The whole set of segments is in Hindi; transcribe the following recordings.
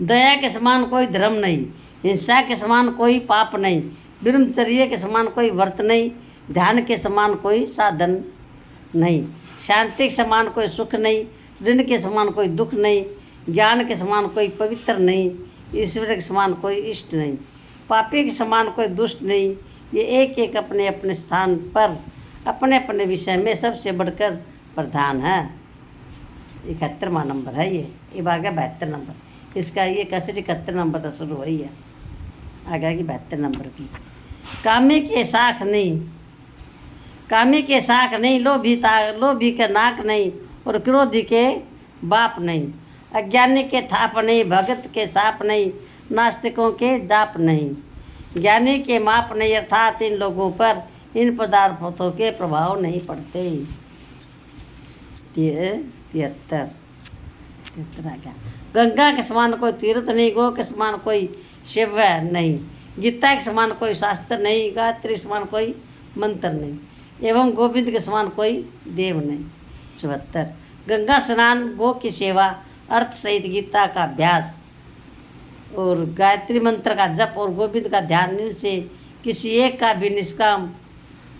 दया के समान कोई धर्म नहीं, हिंसा के समान कोई पाप नहीं, ब्रह्मचर्य के समान कोई व्रत नहीं, ध्यान के समान कोई साधन नहीं, शांति के समान कोई सुख नहीं, ऋण के समान कोई दुख नहीं, ज्ञान के समान कोई पवित्र नहीं, ईश्वर के समान कोई इष्ट नहीं, पापी के समान कोई दुष्ट नहीं। ये एक एक अपने अपने स्थान पर अपने अपने विषय में सबसे बढ़कर प्रधान है। 71वां नंबर है ये आ गया 72 नंबर। इसका ये कैसेट 71 नंबर तक शुरू हुई है, आ गया कि 72 नंबर की। कामी के साख नहीं, कामी के साख नहीं, लोभी के नाक नहीं, और क्रोधी के बाप नहीं, अज्ञानी के थाप नहीं, भगत के साप नहीं, नास्तिकों के जाप नहीं, ज्ञानी के माप नहीं, अर्थात इन लोगों पर इन पदार्थों के प्रभाव नहीं पड़ते। 73 आ गया। गंगा के समान कोई तीर्थ नहीं, गो के समान कोई शिव नहीं, गीता के समान कोई शास्त्र नहीं, गायत्री के समान कोई मंत्र नहीं, एवं गोविंद के समान कोई देव नहीं। 74 गंगा स्नान, गो की सेवा, अर्थ सहित गीता का अभ्यास और गायत्री मंत्र का जप और गोविंद का ध्यान, इनसे किसी एक का भी निष्काम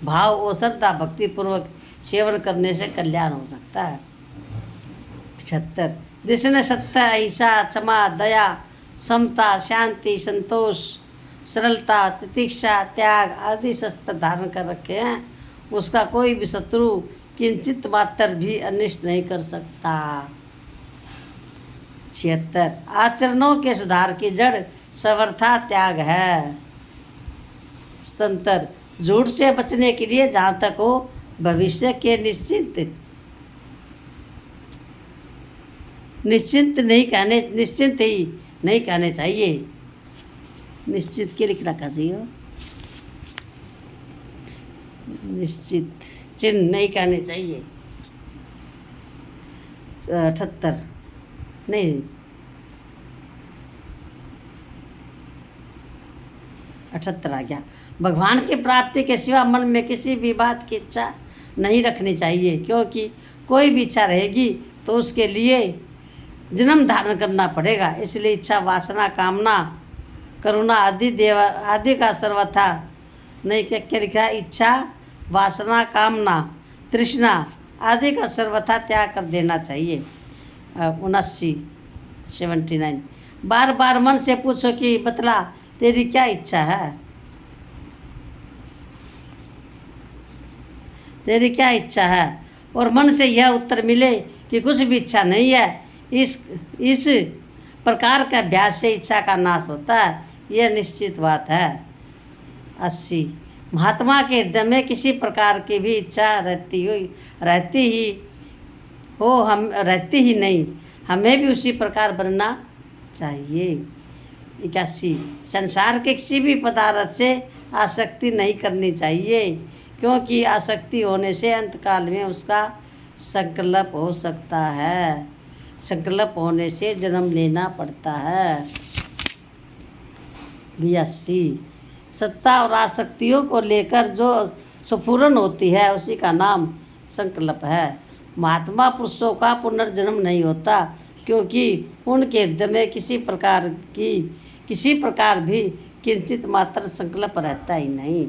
भाव और श्रद्धा भक्ति पूर्वक सेवन करने से कल्याण हो सकता है। 75 जिसने सत्य, अहिंसा, क्षमा, दया, समता, शांति, संतोष, सरलता, तितिक्षा, त्याग आदि शस्त्र धारण कर रखे हैं, उसका कोई भी शत्रु किंचित मात्र भी अनिष्ट नहीं कर सकता। 76 आचरणों के सुधार की जड़ सर्वथा त्याग है। 77 झूठ से बचने के लिए जहाँ तक हो भविष्य के निश्चिंत ही नहीं कहने चाहिए। निश्चित के लिख रखा सही हो, निश्चित चिन्ह नहीं कहने चाहिए। 78 नहीं 78 आ गया। भगवान की प्राप्ति के सिवा मन में किसी भी बात की इच्छा नहीं रखनी चाहिए, क्योंकि कोई भी इच्छा रहेगी तो उसके लिए जन्म धारण करना पड़ेगा। इसलिए इच्छा, वासना, कामना, करुणा आदि का सर्वथा नहीं क्या लिखा है, इच्छा, वासना, कामना, तृष्णा आदि का सर्वथा त्याग कर देना चाहिए। 79 बार बार मन से पूछो कि बतला तेरी क्या इच्छा है, तेरी क्या इच्छा है, और मन से यह उत्तर मिले कि कुछ भी इच्छा नहीं है। इस प्रकार का अभ्यास से इच्छा का नाश होता है, यह निश्चित बात है। 80 महात्मा के हृदय में किसी प्रकार की भी इच्छा रहती ही नहीं, हमें भी उसी प्रकार बनना चाहिए। 81 संसार के किसी भी पदार्थ से आसक्ति नहीं करनी चाहिए, क्योंकि आसक्ति होने से अंतकाल में उसका संकल्प हो सकता है, संकल्प होने से जन्म लेना पड़ता है। 82 सत्ता और आसक्तियों को लेकर जो स्फुरन होती है उसी का नाम संकल्प है। महात्मा पुरुषों का पुनर्जन्म नहीं होता, क्योंकि उनके हृदय में किसी प्रकार भी किंचित मात्र संकल्प रहता ही नहीं।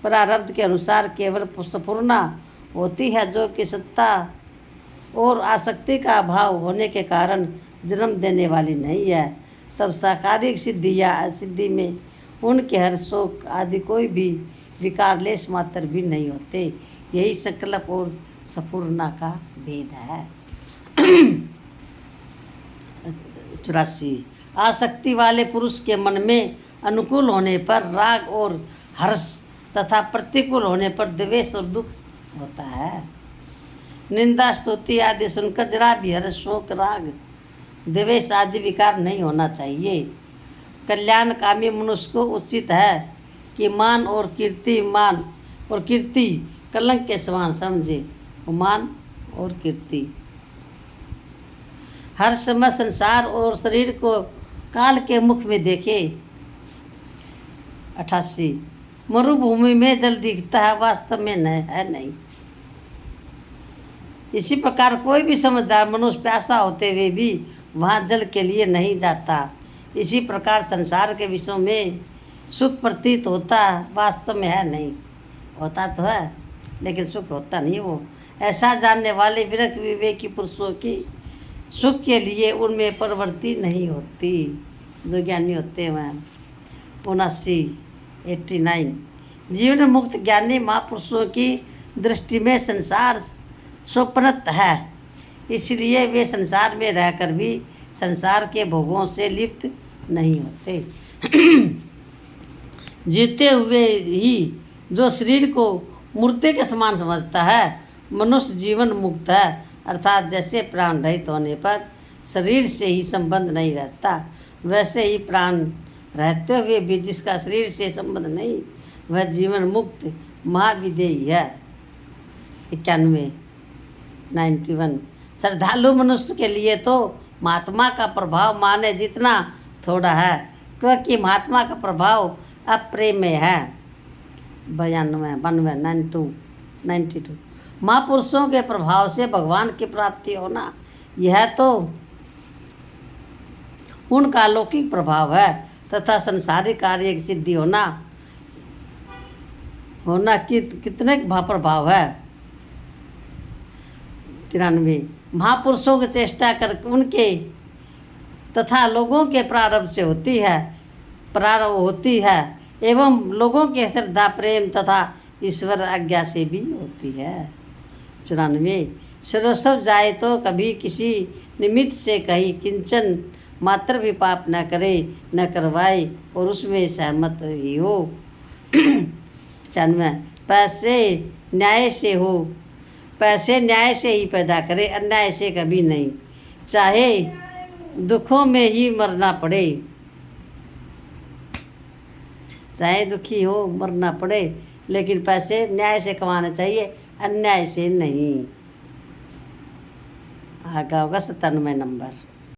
प्रारब्ध के अनुसार केवल स्फुरना होती है, जो कि सत्ता और आसक्ति का अभाव होने के कारण जन्म देने वाली नहीं है। तब साकारिक सिद्धि या असिद्धि में उनके हर्ष, शोक आदि कोई भी विकार लेश मात्र भी नहीं होते। यही संकल्प और स्फुरना का भेद है। 84 आसक्ति वाले पुरुष के मन में अनुकूल होने पर राग और हर्ष तथा प्रतिकूल होने पर द्वेष और दुख होता है। निंदा, स्तुति आदि सुनकर जरा भी हर्ष, शोक, राग, द्वेष आदि विकार नहीं होना चाहिए। कल्याणकामी मनुष्य को उचित है कि मान और कीर्ति कलंक के समान समझे। मान और कीर्ति हर समय संसार और शरीर को काल के मुख में देखे। 88 मरुभूमि में जल दिखता है, वास्तव में नहीं। इसी प्रकार कोई भी समझदार मनुष्य प्यासा होते हुए भी वहाँ जल के लिए नहीं जाता। इसी प्रकार संसार के विषयों में सुख प्रतीत होता, वास्तव में है नहीं। होता तो है लेकिन सुख होता नहीं वो। ऐसा जानने वाले विरक्त विवेकी पुरुषों की सुख के लिए उनमें प्रवृत्ति नहीं होती। जो ज्ञानी होते हैं वह 89 जीवन मुक्त ज्ञानी महापुरुषों की दृष्टि में संसार स्वप्नत है, इसलिए वे संसार में रहकर भी संसार के भोगों से लिप्त नहीं होते। जीते हुए ही जो शरीर को मूर्ति के समान समझता है, मनुष्य जीवन मुक्त है। अर्थात जैसे प्राण रहित होने पर शरीर से ही संबंध नहीं रहता, वैसे ही प्राण रहते हुए भी जिसका शरीर से संबंध नहीं, वह जीवन मुक्त महाविदेही है। 91 श्रद्धालु मनुष्य के लिए तो महात्मा का प्रभाव माने जितना थोड़ा है, क्योंकि महात्मा का प्रभाव अप्रेम्य है। 92 महापुरुषों के प्रभाव से भगवान की प्राप्ति होना, यह तो उनका अलौकिक प्रभाव है, तथा संसारिक कार्य की सिद्धि होना कितने प्रभाव है। 93 महापुरुषों की चेष्टा कर उनके तथा लोगों के प्रारब्ध होती है एवं लोगों के श्रद्धा प्रेम तथा ईश्वर आज्ञा से भी होती है। 94 सर्वस्व जाए तो कभी किसी निमित्त से कहीं किंचन मात्र भी पाप न करे न करवाए और उसमें सहमत ही हो। 95 पैसे न्याय से ही पैदा करे, अन्याय से कभी नहीं, चाहे दुखों में ही मरना पड़े, चाहे दुखी हो मरना पड़े, लेकिन पैसे न्याय से कमाने चाहिए, अन्याय से नहीं। आगा होगा 97 नंबर।